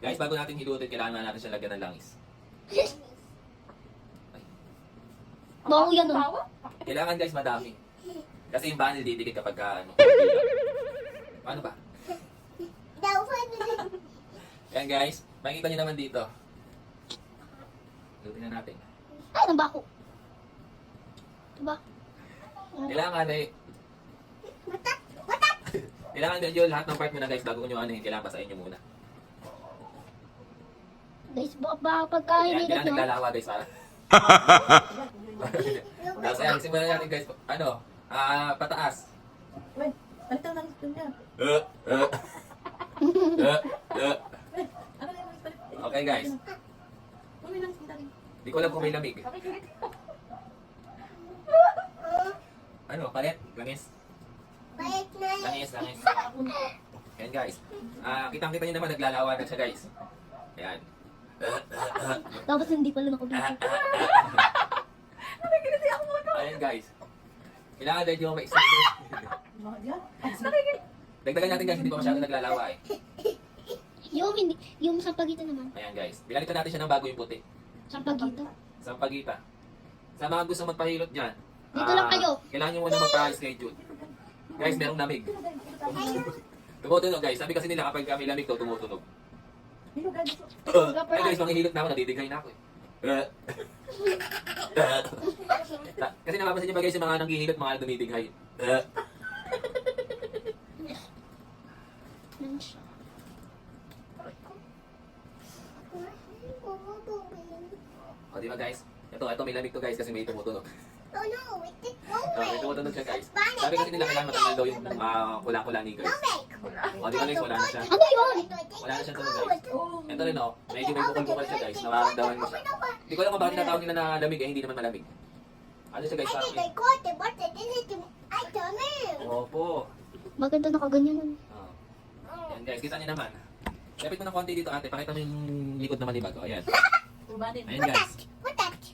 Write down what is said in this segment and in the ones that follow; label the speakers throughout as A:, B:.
A: Guys, bago natin hilutin, kailangan natin siya lagyan ng langis.
B: Bawo yan oh.
A: Kailangan guys, madami. Kasi yung banil didikit kapag ano. Paano ba? Yan guys, makikita nyo naman dito. Hilutin na natin.
B: Ay, nang bako. Diba?
A: Kailangan eh. Kailangan din yun lahat ng part mo na guys, bago nyo ano yun, kailangan pasain nyo muna.
B: Guys, baka pagka
A: Ayan,
B: hinilit
A: kailangan
B: nyo.
A: naglalawa guys para. Tapos ayan, simulan natin guys, ano, pataas.
C: Wait, balik lang ito niya. Ano na yung balik?
A: Okay guys,
C: Mami lang kita rin.
A: di ko alam kung may lamig. Ano, palit? Langis? Langis. Ayan guys, kitang-kita nyo naman, naglalawa na siya guys. Ayan.
B: Tapos hindi pala nakabiti.
A: Ayan guys. Kailangan din yung ma-explain.
C: Mga diyan.
A: Dagdagan natin guys, hindi pa masyado naglalawa eh.
B: Yung sampagita naman.
A: Ayan guys, pinalitan natin siya ng bago yung puti.
B: Sampagita.
A: Sampagita. Sa mga gusto magpahilot dyan,
B: Dito lang kayo.
A: kailangan nyo muna magpa-schedule. Guys, merong lamig. Tumutunog guys. Sabi kasi nila kapag may lamig to, tumutunog.
C: Dito guys.
A: Ay guys, manghihilot na ako, nadidigay na ako eh. Kasi napapansin nyo ba guys, yung mga nanghihilot, mga dumidigay. O diba guys? Ito may lamig to guys kasi may tumutunog. May tumutunog siya guys. Sabi kasi nila kailangan matanggal daw yung kula-kula ni guys. O diba guys, wala na siya.
B: Ano yun?
A: Wala na siya tunog guys. Ito rin o, medyo may bukol-bukol siya guys. Nararamdaman mo siya. Hindi ko alam kung bakit tinatawag nila na lamig eh, hindi naman malamig. Ano siya guys, parang opo.
B: Maganda nakaganyan.
A: Yan guys, kita niyo naman. Lapit mo ng konti dito ate, pakita mo yung likod na malibag. O ayan.
C: Ubanin.
A: Ayan guys.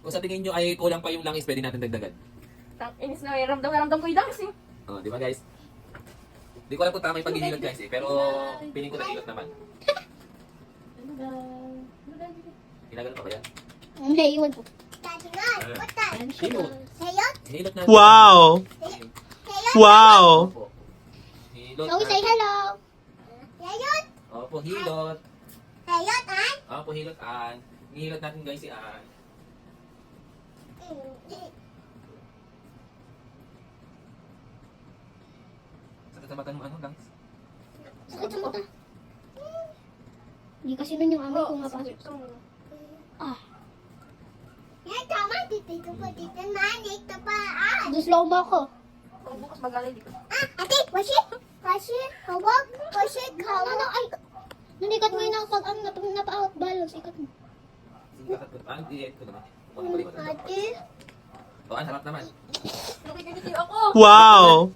A: Kung sa tingin nyo ay kulang pa yung langis, pwede natin dagdagan.
D: Inis na ramdam ko yung langis eh.
A: O, di ba guys? Di ko alam kung tama yung paghihilot guys eh, pero piling ko na hilot naman.
C: Ano guys? Ano guys?
A: Ginagano pa ba yan?
B: Hindi, iwan po.
A: Hilot. Hilot na.
E: Wow! Wow!
A: Opo. Hilot
B: Shall we say
A: na.
B: hello?
A: Opo, hilot. Opo, hilot an. Hilot natin guys si An. Sakit sa mata ng ano langis?
B: Sakit sa mata. Hindi kasi nun yung amoy ko mapasok. Ah, doon slow mo ako.
D: Bukas magalay dito.
B: Ano, ay, nanikat mo yun ako pag napa-out balance, ikat mo.
A: Singkat ko. An, i-edit ko naman. O, ang sarap naman.
D: Nakikita ako.
E: Wow!